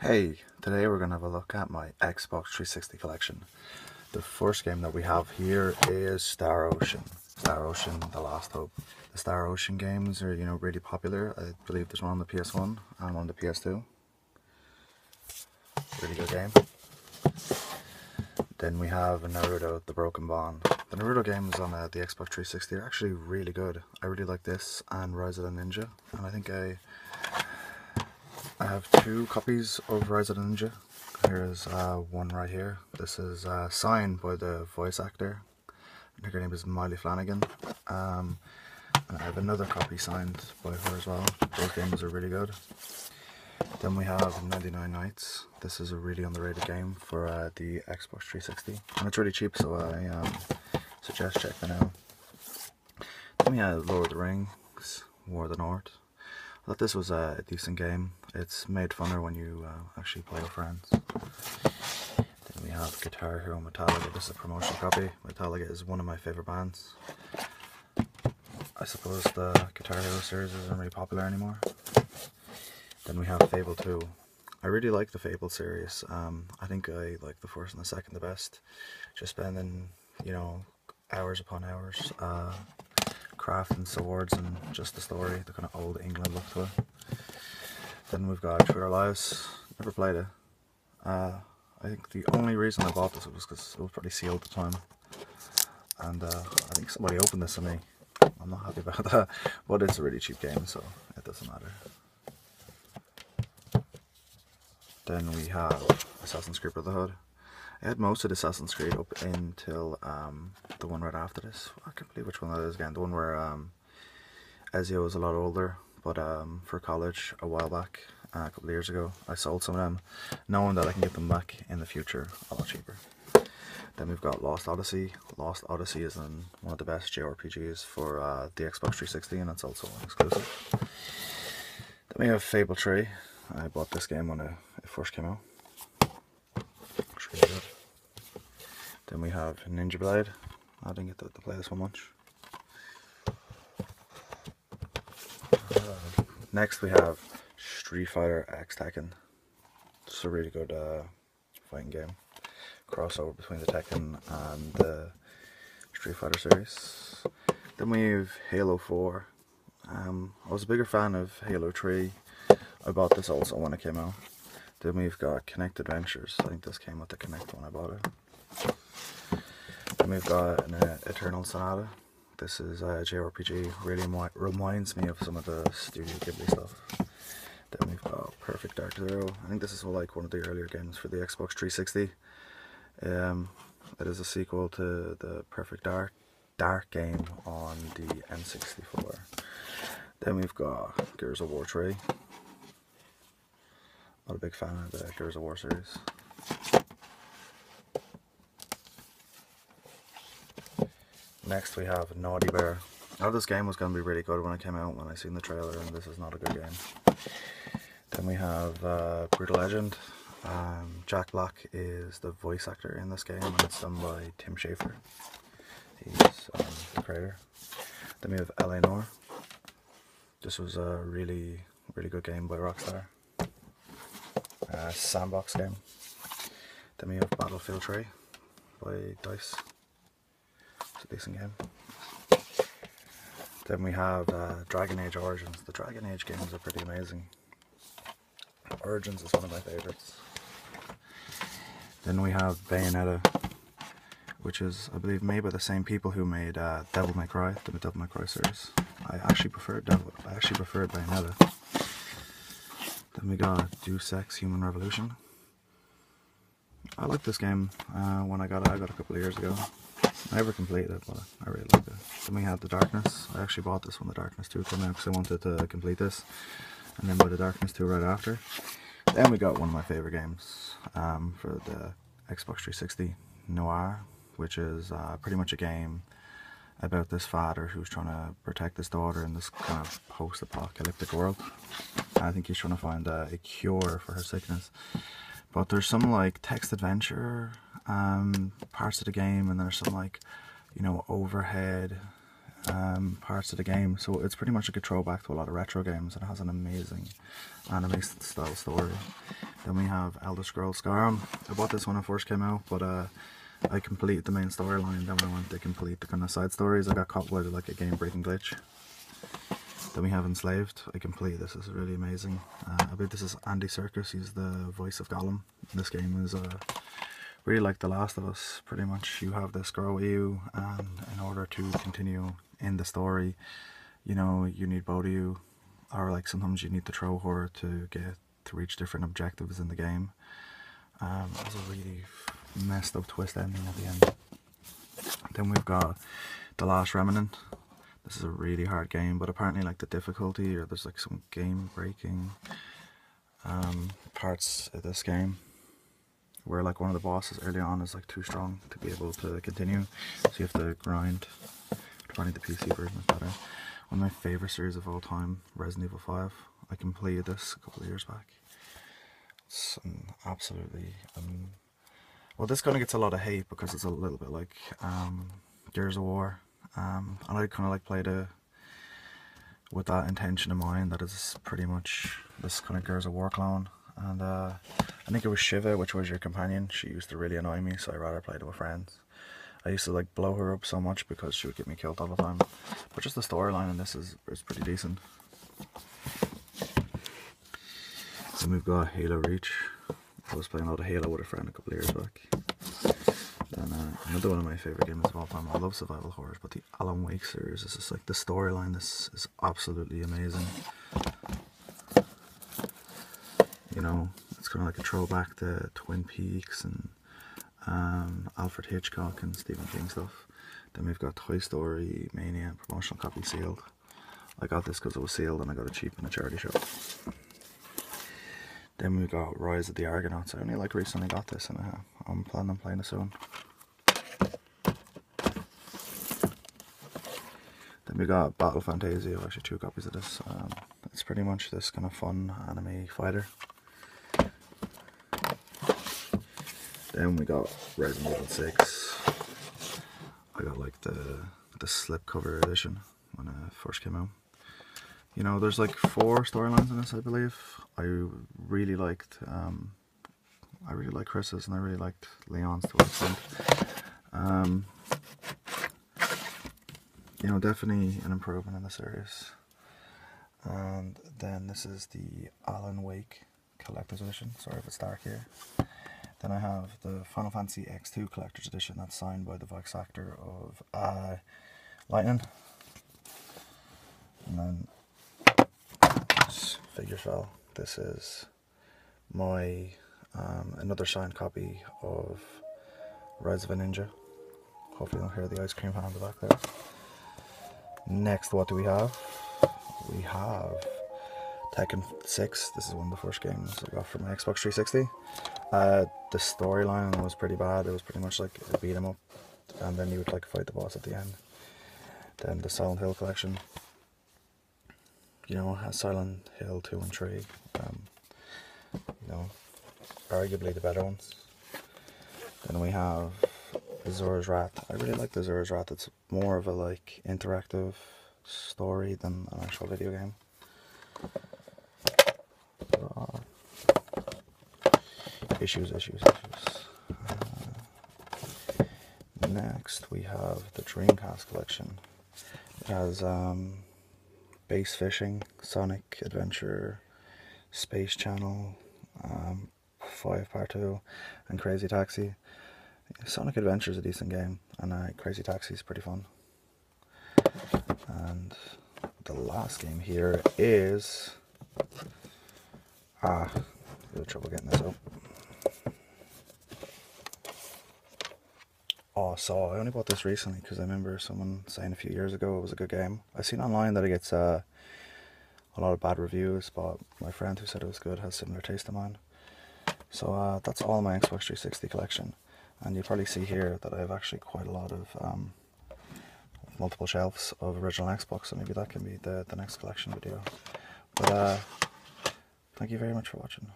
Hey, today we're going to have a look at my Xbox 360 collection. The first game that we have here is Star Ocean. Star Ocean: The Last Hope. The Star Ocean games are, really popular. I believe there's one on the PS1 and one on the PS2. Really good game. Then we have Naruto: The Broken Bond. The Naruto games on the Xbox 360 are actually really good. I really like this and Rise of the Ninja, and I think I have two copies of Rise of the Ninja. Here's one right here. This is signed by the voice actor. I think her name is Miley Flanagan. And I have another copy signed by her as well. Both games are really good. Then we have 99 Nights. This is a really underrated game for the Xbox 360. And it's really cheap, so I suggest checking it out. Then we have Lord of the Rings: War of the North. I thought this was a decent game. It's made funner when you actually play with friends. Then we have Guitar Hero Metallica. This is a promotional copy. Metallica is one of my favourite bands. I suppose the Guitar Hero series isn't really popular anymore. Then we have Fable 2. I really like the Fable series. I think I like the first and the second the best. Just spending, hours upon hours crafting swords and just the story, the kind of old England look to it. Then we've got True Our Lives. Never played it. I think the only reason I bought this was because it was probably sealed at the time. And I think somebody opened this on me. I'm not happy about that. But it's a really cheap game, so it doesn't matter. Then we have Assassin's Creed Brotherhood. I had most of the Assassin's Creed up until the one right after this. I can't believe which one that is again. The one where Ezio was a lot older, but for college a while back, a couple of years ago, I sold some of them, knowing that I can get them back in the future a lot cheaper. Then we've got Lost Odyssey. Lost Odyssey is one of the best JRPGs for the Xbox 360, and it's also an exclusive. Then we have Fable 3. I bought this game when it first came out. It's really good. Then we have Ninja Blade. I didn't get to play this one much. Next we have Street Fighter X Tekken. It's a really good fighting game. Crossover between the Tekken and the Street Fighter series. Then we have Halo 4. I was a bigger fan of Halo 3. I bought this also when it came out. Then we've got Kinect Adventures. I think this came with the Kinect when I bought it. Then we've got an Eternal Sonata. This is a JRPG. Really reminds me of some of the Studio Ghibli stuff. Then we've got Perfect Dark Zero. I think this is like one of the earlier games for the Xbox 360. It is a sequel to the Perfect Dark game on the N64. Then we've got Gears of War 3. Not a big fan of the Gears of War series. Next we have Naughty Bear. Now this game was going to be really good when it came out, when I seen the trailer, and this is not a good game. Then we have Brutal Legend. Jack Black is the voice actor in this game, and it's done by Tim Schafer. He's the creator. Then we have LA Noire. This was a really good game by Rockstar. Sandbox game. Then we have Battlefield 3 by DICE. It's a decent game. Then we have Dragon Age Origins. The Dragon Age games are pretty amazing. Origins is one of my favourites. Then we have Bayonetta, which is, I believe, made by the same people who made Devil May Cry, the Devil May Cry series. I actually preferred Bayonetta. Then we got Deus Ex Human Revolution. I like this game. When I got it a couple of years ago. I never completed it, but I really liked it. Then we had The Darkness. I actually bought this when The Darkness 2 came out because I wanted to complete this, and then buy The Darkness 2 right after. Then we got one of my favourite games for the Xbox 360, Noir, which is pretty much a game about this father who's trying to protect his daughter in this kind of post-apocalyptic world. I think he's trying to find a cure for her sickness. But there's some like text adventure parts of the game, and there's some like, overhead parts of the game. So it's pretty much like a throwback to a lot of retro games. It has an amazing animation style story. Then we have Elder Scrolls Skyrim. I bought this when it first came out, but I completed the main storyline. Then when I went to complete the kind of side stories, I got caught with like a game-breaking glitch. Then we have Enslaved. I completed this. This is really amazing. I believe this is Andy Serkis. He's the voice of Gollum. This game is really like The Last of Us. Pretty much, you have this girl with you, and in order to continue in the story, you know, you need both of you, or like sometimes you need to throw her to reach different objectives in the game. There's a really messed up twist ending at the end. Then we've got The Last Remnant. This is a really hard game, but apparently like the difficulty, or there's like some game breaking parts of this game where like one of the bosses early on is like too strong to be able to continue, so you have to grind. Apparently the PC version is better. One of my favourite series of all time, Resident Evil 5. I completed this a couple of years back. It's absolutely well, this kind of gets a lot of hate because it's a little bit like Gears of War, and I kind of like played it with that intention in mind, that it's pretty much this kind of Gears of War clone. And I think it was Shiva, which was your companion. She used to really annoy me, so I rather played it with friends. I used to like blow her up so much because she would get me killed all the time. But just the storyline in this is pretty decent. Then we've got Halo Reach. I was playing a lot of Halo with a friend a couple of years back. Then another one of my favourite games of all time. I love survival horrors, but the Alan Wake series is just like, the storyline, this is absolutely amazing. You know, it's kind of like a throwback to Twin Peaks and Alfred Hitchcock and Stephen King stuff. Then we've got Toy Story Mania promotional copy sealed. I got this because it was sealed and I got it cheap in a charity shop. Then we got Rise of the Argonauts. I only like recently got this, and I'm planning on playing it soon. Then we got Battle Fantasia. Actually 2 copies of this. It's pretty much this kind of fun anime fighter. Then we got Resident Evil 6. I got like the slipcover edition when it first came out. You know, there's like 4 storylines in this, I believe. I really liked Chris's, and I really liked Leon's to an extent. You know, definitely an improvement in the series. And then this is the Alan Wake Collector's Edition. Sorry if it's dark here. Then I have the Final Fantasy X2 Collector's Edition that's signed by the voice actor of Lightning. And then figure fell. This is my another signed copy of Rise of a Ninja. Hopefully you don't hear the ice cream van in the back there. Next, what do we have? We have Tekken 6. This is one of the first games I got for my Xbox 360. The storyline was pretty bad. It was pretty much like a beat 'em up, and then you would like fight the boss at the end. Then the Silent Hill collection. You know, has Silent Hill 2 and 3. You know, arguably the better ones. Then we have Azura's Wrath. I really like the Azura's Wrath. It's more of a like interactive story than an actual video game. Issues. Next we have the Dreamcast collection. It has Bass Fishing, Sonic Adventure, Space Channel, 5 Part 2, and Crazy Taxi. Sonic Adventure is a decent game, and Crazy Taxi is pretty fun. And the last game here is really trouble getting this out. Oh, Saw. I only bought this recently because I remember someone saying a few years ago it was a good game. I've seen online that it gets a lot of bad reviews, but my friend who said it was good has similar taste to mine. So that's all my Xbox 360 collection, and you probably see here that I have actually quite a lot of multiple shelves of original Xbox, so maybe that can be the next collection video. But thank you very much for watching.